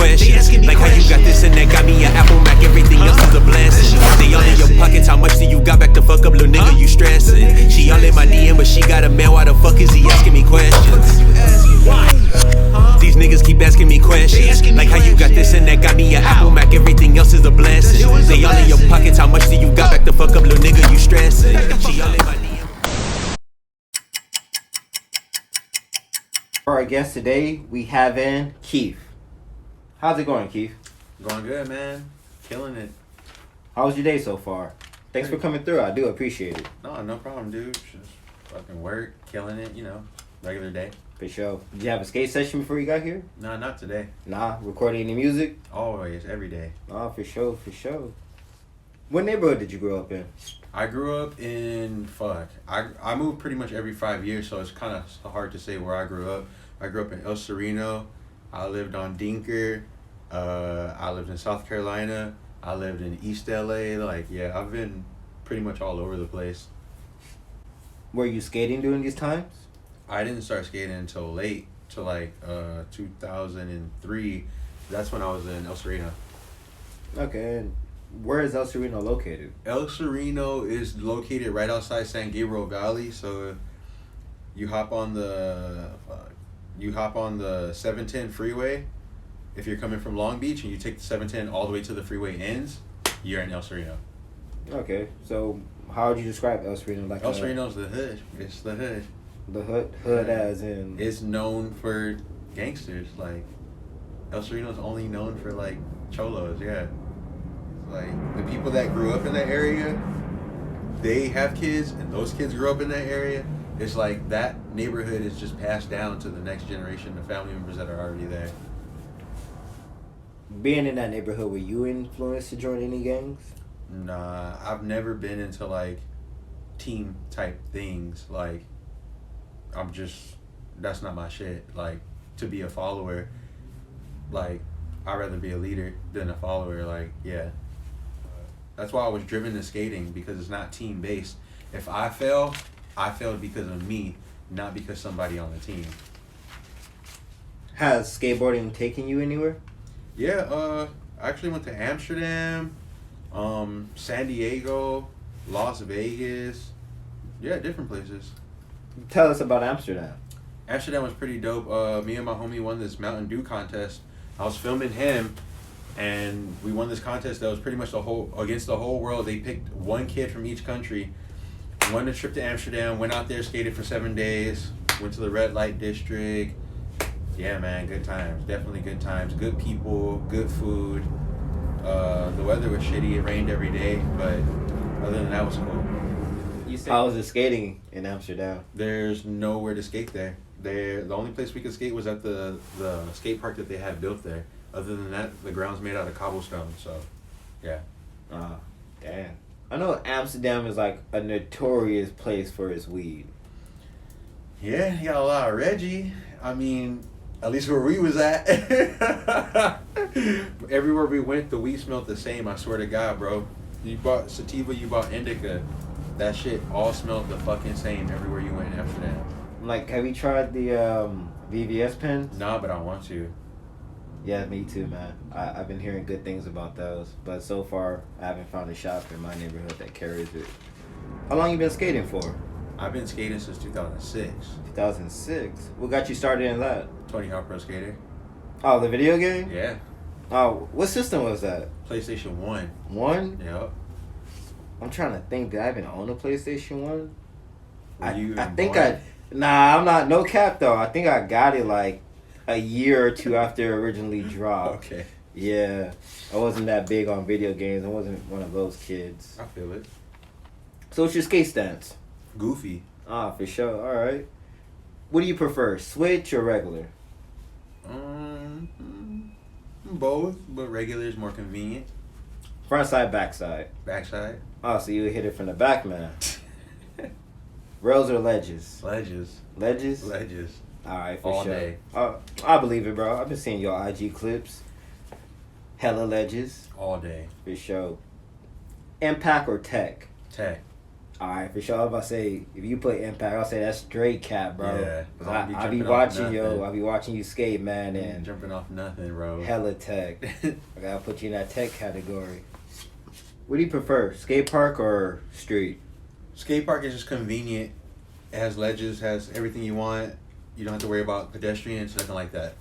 questions. Like how you got this and that, got me an Apple Mac, everything else is a blessing. They all in your pockets, how much do you got? Back the fuck up, little nigga, you stressing. She all in my DM, but she got a man, why the fuck is he asking me questions? These niggas keep asking me questions. Like how you got this and that, got me an Apple Mac, everything else is a blessing. They all in your pockets, how much do you got? Back the fuck up, little nigga, you stressing. She all in my DM. For our guest today, we have in Keith. How's it going, Keith? Going good, man. Killing it. How was your day so far? Thanks for coming through. I do appreciate it. No problem, dude. Just fucking work, killing it, regular day. For sure. Did you have a skate session before you got here? Nah, not today. Nah, recording any music? Always, every day. Oh, for sure. What neighborhood did you grow up in? I grew up in, I moved pretty much every 5 years, so it's kind of hard to say where I grew up. I grew up in El Sereno. I lived on Dinker. I lived in South Carolina. I lived in East LA. I've been pretty much all over the place. Were you skating during these times? I didn't start skating until late, to 2003. That's when I was in El Sereno. Okay, and where is El Sereno located? El Sereno is located right outside San Gabriel Valley. So you hop on the 710 freeway. If you're coming from Long Beach and you take the 710 all the way to the freeway ends, you're in El Sereno. Okay, so how would you describe El Sereno? El Sereno's the hood. It's the hood. The hood as in... It's known for gangsters. El Sereno's only known for cholos, yeah. The people that grew up in that area, they have kids, and those kids grew up in that area. It's that neighborhood is just passed down to the next generation of family members that are already there. Being in that neighborhood, were you influenced to join any gangs? Nah, I've never been into team type things. That's not my shit. To be a follower, I'd rather be a leader than a follower. Yeah. That's why I was driven to skating, because it's not team based. If I fail, I failed because of me, not because somebody on the team. Has skateboarding taken you anywhere? Yeah, I actually went to Amsterdam, San Diego, Las Vegas. Yeah, different places. Tell us about Amsterdam. Amsterdam was pretty dope. Me and my homie won this Mountain Dew contest. I was filming him, and we won this contest that was pretty much against the whole world. They picked one kid from each country, won the trip to Amsterdam, went out there, skated for 7 days, went to the red light district. Yeah, man, good times. Definitely good times. Good people, good food. The weather was shitty. It rained every day, but other than that, it was cool. How was the skating in Amsterdam? There's nowhere to skate there. The only place we could skate was at the skate park that they had built there. Other than that, the ground's made out of cobblestone, so yeah. Damn. I know Amsterdam is a notorious place for its weed. Yeah, you got a lot of Reggie. I mean, at least where we was at. Everywhere we went, the weed smelled the same, I swear to God, bro. You bought sativa, you bought indica. That shit all smelled the fucking same everywhere you went in Amsterdam. Have you tried the VVS pens? Nah, but I want to. Yeah, me too, man. I've been hearing good things about those, but so far I haven't found a shop in my neighborhood that carries it. How long you been skating for? I've been skating since 2006. 2006? What got you started in that? Tony Hawk Pro Skater. Oh, the video game? Yeah. Oh, what system was that? PlayStation 1. 1? Yep. I'm trying to think. Did I even own a PlayStation 1? Were you I think born? Nah, I'm not. No cap though. I think I got it a year or two after it originally dropped. Okay. Yeah, I wasn't that big on video games. I wasn't one of those kids. I feel it. So what's your skate stance? Goofy. For sure. All right. What do you prefer, switch or regular? Both, but regular is more convenient. Front side, back side. Backside. Oh, so you would hit it from the back, man. Rails or ledges? Ledges. Ledges? Ledges. All right, for All sure. day. I believe it, bro. I've been seeing your IG clips. Hella ledges. All day. For sure. Impact or tech? Tech. Alright, for sure. I was about to say, if you put impact, I'll say that's straight cap, bro. Yeah, 'Cause I don't be I be jumping off watching, nothing. I be watching you skate, man, and Jumping off nothing, bro. hella tech. I gotta put you in that tech category. What do you prefer, skate park or street? Skate park is just convenient. It has ledges, has everything you want. You don't have to worry about pedestrians, nothing like that.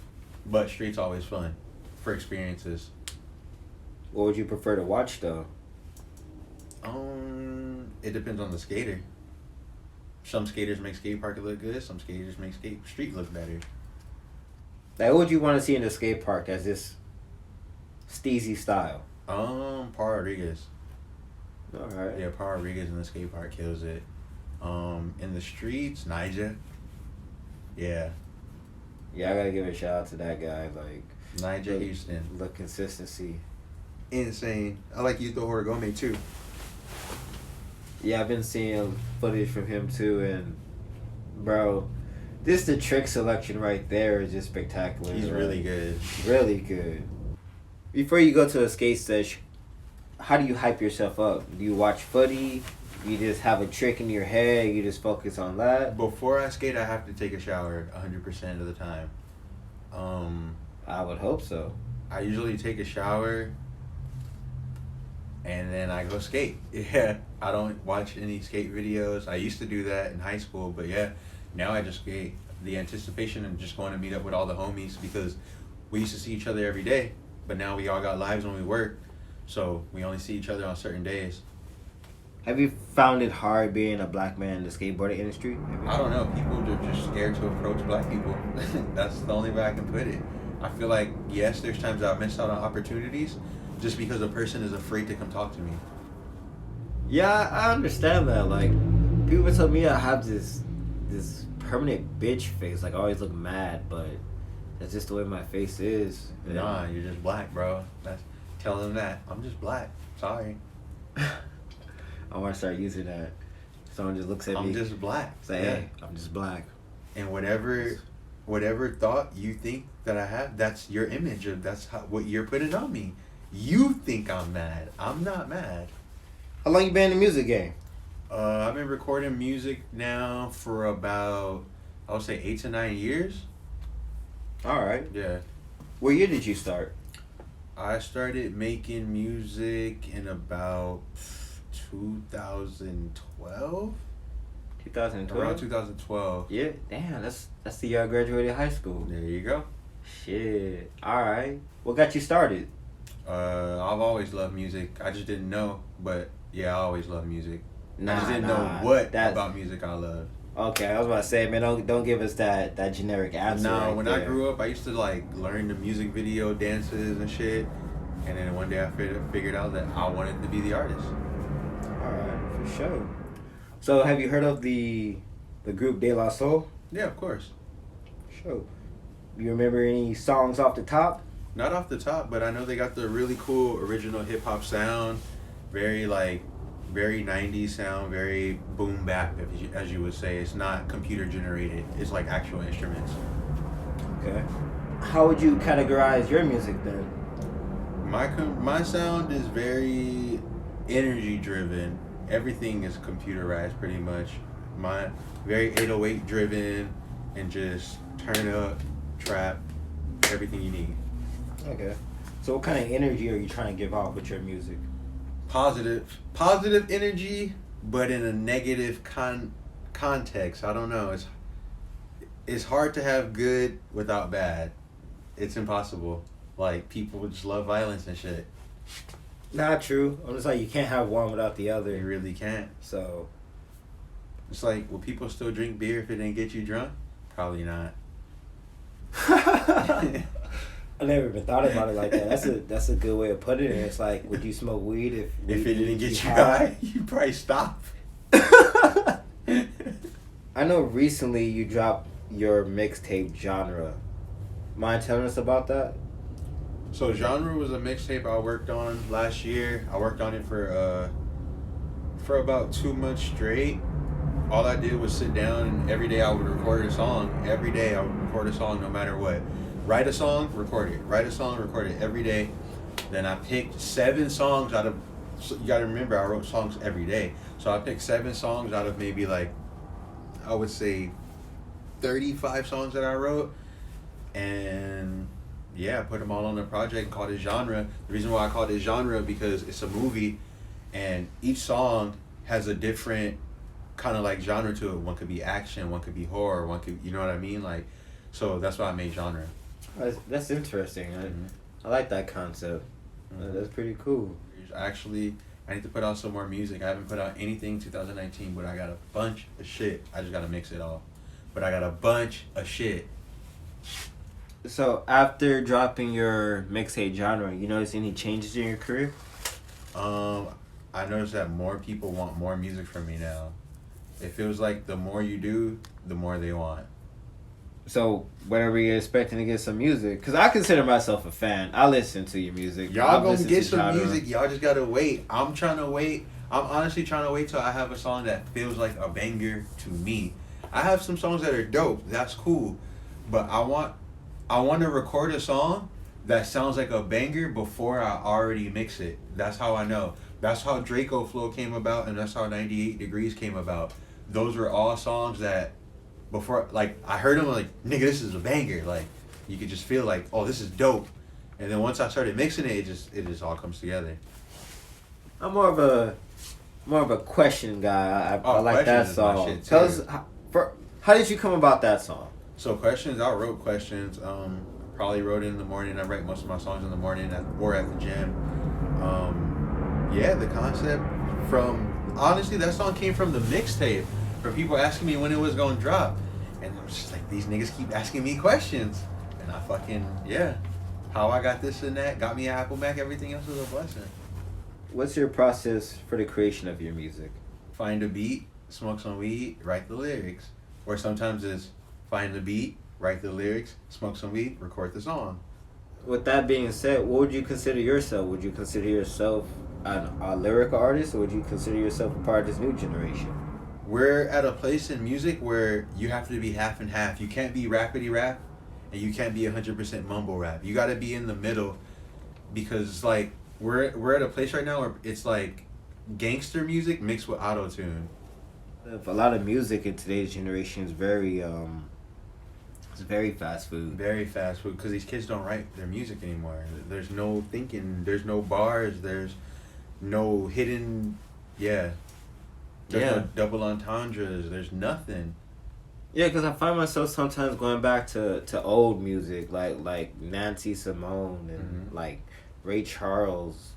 But street's always fun for experiences. What would you prefer to watch, though? It depends on the skater. Some skaters make skate park look good. Some skaters make skate street look better. Like, what would you want to see in the skate park as this steezy style? Paul Rodriguez. Alright. Yeah, Paul Rodriguez in the skate park kills it. In the streets, Nija. Yeah, Yeah, I gotta give a shout out to that guy. Like, Nija Houston. the consistency. Insane. I like Yuto Horigome too. Yeah, I've been seeing footage from him too, and bro, this the trick selection right there is just spectacular. He's right? really good. Really good. Before you go to a skate sesh, how do you hype yourself up? Do you watch footy? You just have a trick in your head, you just focus on that? Before I skate, I have to take a shower 100% of the time. I would hope so. I usually take a shower and then I go skate. Yeah, I don't watch any skate videos. I used to do that in high school, but yeah, now I just skate. The anticipation and just going to meet up with all the homies, because we used to see each other every day, but now we all got lives when we work, so we only see each other on certain days. Have you found it hard being a black man in the skateboarding industry? I don't know. People are just scared to approach black people. That's the only way I can put it. I feel like, yes, there's times I've missed out on opportunities just because a person is afraid to come talk to me. Yeah, I understand that. Like, people tell me I have this permanent bitch face. Like, I always look mad, but that's just the way my face is. And Nah, you're just black, bro. Tell them that. I'm just black. Sorry. I want to start using that. Someone just looks at me. I'm just black. Say, hey, I'm just black. And whatever thought you think that I have, that's your image of what you're putting on me. You think I'm mad. I'm not mad. How long you been in the music game? I've been recording music now for about, I would say 8 to 9 years. All right. Yeah. What year did you start? I started making music in about 2012. 2012. Around 2012. Yeah. Damn, that's the year I graduated high school. There you go. Shit. All right. What got you started? I've always loved music. I just didn't know, but yeah, I always loved music. I just didn't know Nah, what that's- about music I loved. Okay, I was about to say, man, don't give us that generic answer. No, right when there. I grew up, I used to like learn the music video dances and shit, and then one day I figured out that I wanted to be the artist. All right, for sure. So, have you heard of the group DeLaSoul? Yeah, of course. Sure. You remember any songs off the top? Not off the top, but I know they got the really cool original hip hop sound, very 90s sound, very boom bap, as you would say. It's not computer generated. It's like actual instruments. Okay. How would you categorize your music then? My sound is very energy driven. Everything is computerized pretty much. My very 808 driven and just turn up, trap, everything you need. Okay. So, what kind of energy are you trying to give off with your music? Positive energy, but in a negative context. I don't know. It's hard to have good without bad. It's impossible. Like, people just love violence and shit. Not true. I'm just like, you can't have one without the You other. really can't. So, It's like, will people still drink beer if it didn't get you drunk? Probably not. I never even thought about it like that. That's a good way of putting it. It's like, would you smoke weed if If weed it didn't gets get you high, you'd probably stop. I know recently you dropped your mixtape Genre. Mind telling us about that? So Genre was a mixtape I worked on last year. I worked on it for about 2 months straight. All I did was sit down and every day I would record a song. Every day I would record a song no matter what. Write a song, record it. Write a song, record it every day. Then I picked 7 songs out of, so you gotta remember I wrote songs every day. So I picked 7 songs out of maybe like, I would say 35 songs that I wrote. And yeah, I put them all on a project and called it Genre. The reason why I called it Genre because it's a movie and each song has a different kind of like genre to it. One could be action, one could be horror, one could, you know what I mean? Like, so that's why I made Genre. That's interesting. I like that concept. That's pretty cool. Actually, I need to put out some more music. I haven't put out anything 2019, but I got a bunch of shit. I just gotta mix it all. But I got a bunch of shit. So after dropping your mixtape Genre, you notice any changes in your career? I noticed that more people want more music from me now. It feels like the more you do, the more they want. So whenever you're expecting to get some music, because I consider myself a fan. I listen to your music. Y'all gonna get some music. Y'all just gotta wait. I'm trying to wait. I'm honestly trying to wait till I have a song that feels like a banger to me. I have some songs that are dope. That's cool. But I want to record a song that sounds like a banger before I already mix it. That's how I know. That's how Draco Flow came about, and that's how 98 Degrees came about. Those were all songs that before, like, I heard them like, nigga, this is a banger. Like, you could just feel like, oh, this is dope. And then once I started mixing it, it just all comes together. I'm more of a question guy. I like that song. Tell us, how did you come about that song? So Questions, I wrote Questions. Probably wrote it in the morning. I write most of my songs in the morning or at the gym. Yeah, the concept honestly, that song came from the mixtape. For people asking me when it was gonna drop. And I'm just like, these niggas keep asking me questions. And I fucking, yeah. How I got this and that, got me an Apple Mac, everything else was a blessing. What's your process for the creation of your music? Find a beat, smoke some weed, write the lyrics. Or sometimes it's find the beat, write the lyrics, smoke some weed, record the song. With that being said, what would you consider yourself? Would you consider yourself a lyrical artist, or would you consider yourself a part of this new generation? We're at a place in music where you have to be half and half. You can't be rapidy rap, and you can't be 100% mumble rap. You got to be in the middle, because it's like we're at a place right now where it's like gangster music mixed with auto tune. A lot of music in today's generation is very it's very fast food. Very fast food, because these kids don't write their music anymore. There's no thinking. There's no bars. There's no hidden, There's no double entendres. There's nothing. Yeah, because I find myself sometimes going back to old music, like Nancy Simone and like Ray Charles,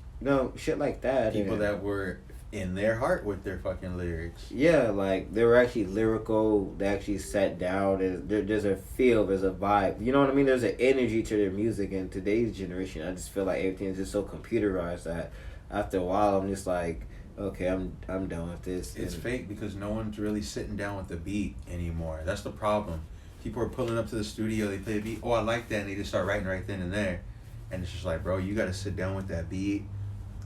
shit like that. People that were in their heart with their fucking lyrics. Yeah, like they were actually lyrical. They actually sat down. There's a feel. There's a vibe. You know what I mean? There's an energy to their music. In today's generation, I just feel like everything is just so computerized that after a while, I'm just like, okay, I'm done with this. It's fake because no one's really sitting down with the beat anymore. That's the problem. People are pulling up to the studio, they play a beat, oh, I like that, and they just start writing right then and there. And it's just like, bro, you got to sit down with that beat,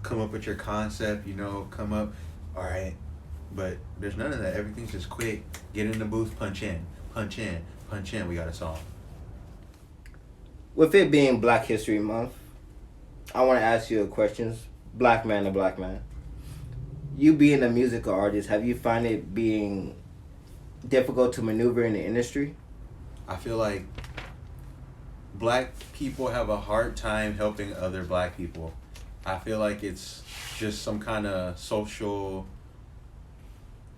come up with your concept, come up, all right. But there's none of that. Everything's just quick. Get in the booth, punch in, we got a song. With it being Black History Month, I want to ask you a question. Black man to black man. You being a musical artist, have you find it being difficult to maneuver in the industry? I feel like black people have a hard time helping other black people. I feel like it's just some kind of social.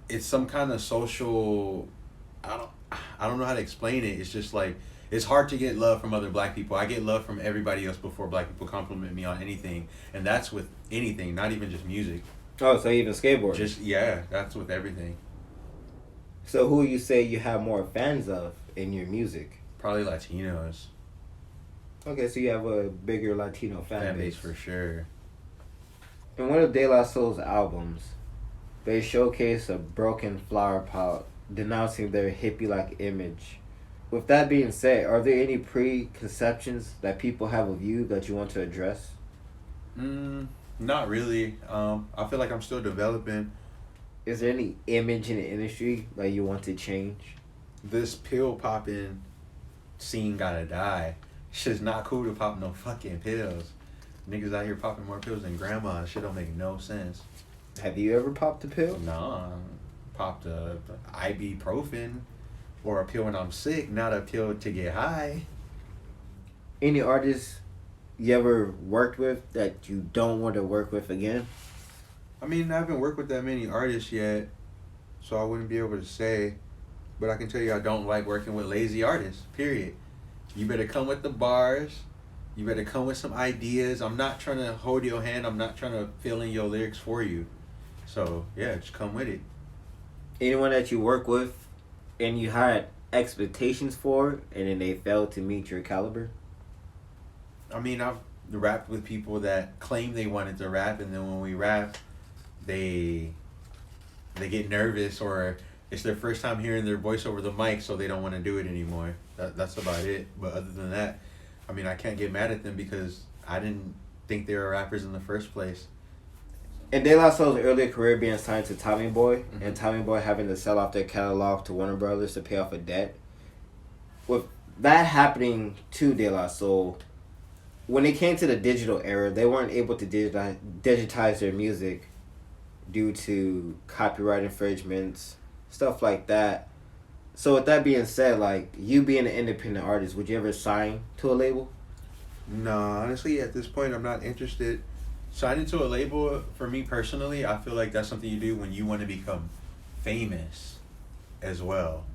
I don't know how to explain it. It's just like, it's hard to get love from other black people. I get love from everybody else before black people compliment me on anything, and that's with anything, not even just music. Oh, so even skateboarding? That's with everything. So who you say you have more fans of in your music? Probably Latinos. Okay, so you have a bigger Latino fan base. For sure. In one of DeLaSoul's albums, they showcase a broken flower pot denouncing their hippie-like image. With that being said, are there any preconceptions that people have of you that you want to address? Not really. I feel like I'm still developing. Is there any image in the industry that you want to change? This pill popping scene gotta die. Shit's not cool to pop no fucking pills. Niggas out here popping more pills than grandma. Shit don't make no sense. Have you ever popped a pill? No, popped a ibuprofen or a pill when I'm sick, not a pill to get high. Any artists you ever worked with that you don't want to work with again? I mean, I haven't worked with that many artists yet, so I wouldn't be able to say. But I can tell you I don't like working with lazy artists, period. You better come with the bars. You better come with some ideas. I'm not trying to hold your hand. I'm not trying to fill in your lyrics for you. So, yeah, just come with it. Anyone that you work with and you had expectations for and then they failed to meet your caliber? I mean, I've rapped with people that claim they wanted to rap, and then when we rap, they get nervous, or it's their first time hearing their voice over the mic, so they don't want to do it anymore. That's about it. But other than that, I mean, I can't get mad at them because I didn't think they were rappers in the first place. In DeLaSoul's earlier career being signed to Tommy Boy, and Tommy Boy having to sell off their catalog to Warner Brothers to pay off a debt, with that happening to DeLaSoul, when it came to the digital era, they weren't able to digitize their music due to copyright infringements, stuff like that. So with that being said, like, you being an independent artist, would you ever sign to a label? No, honestly, at this point, I'm not interested. Signing to a label, for me personally, I feel like that's something you do when you want to become famous as well.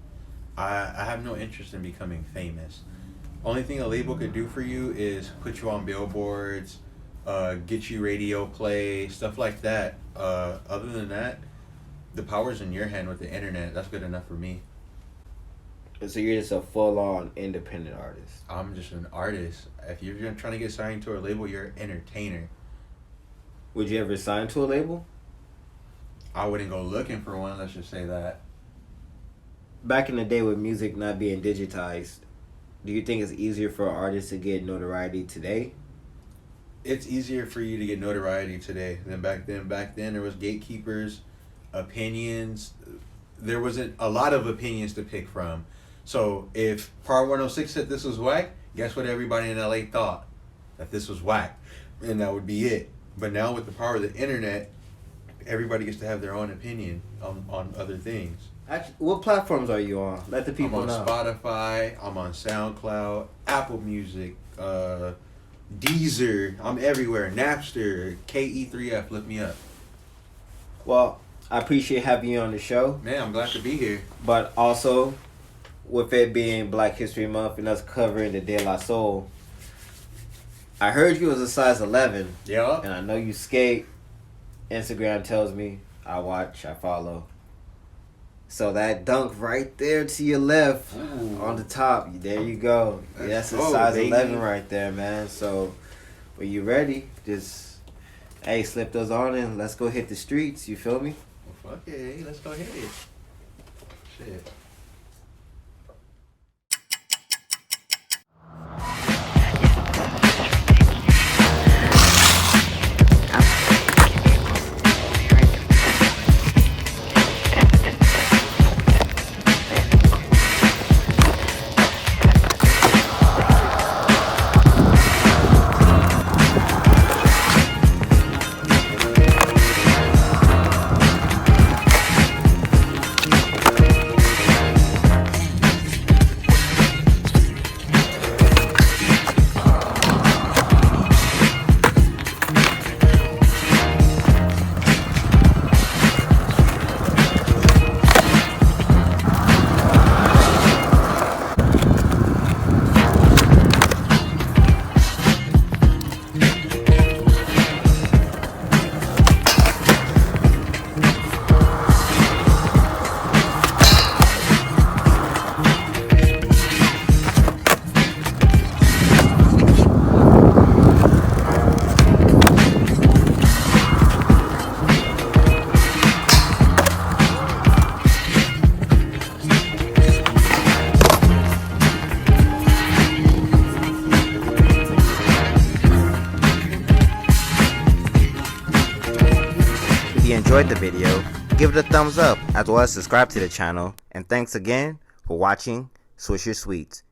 I have no interest in becoming famous. Only thing a label could do for you is put you on billboards, get you radio play, stuff like that. Other than that, the power's in your hand with the internet. That's good enough for me. So you're just a full-on independent artist. I'm just an artist. If you're trying to get signed to a label, you're an entertainer. Would you ever sign to a label? I wouldn't go looking for one, let's just say that. Back in the day with music not being digitized, do you think it's easier for artists to get notoriety today? It's easier for you to get notoriety today than back then. Back then, there was gatekeepers, opinions. There wasn't a lot of opinions to pick from. So if Part 106 said this was whack, guess what everybody in LA thought? That this was whack. And that would be it. But now with the power of the internet, everybody gets to have their own opinion on other things. Actually, what platforms are you on? Let the people know. I'm on Spotify. I'm on SoundCloud, Apple Music, Deezer. I'm everywhere. Napster, KE3F. Look me up. Well, I appreciate having you on the show. Man, I'm glad to be here. But also, with it being Black History Month and us covering the DeLaSoul, I heard you was a size 11. Yeah. And I know you skate. Instagram tells me. I watch. I follow. So that dunk right there to your left, on the top, there you go. That's a size baby. 11 right there, man. So when you ready, just, hey, slip those on and let's go hit the streets. You feel me? Well, fuck it. Let's go hit it. Shit. Enjoyed the video, give it a thumbs up as well as subscribe to the channel, and thanks again for watching Swoosher Sweets.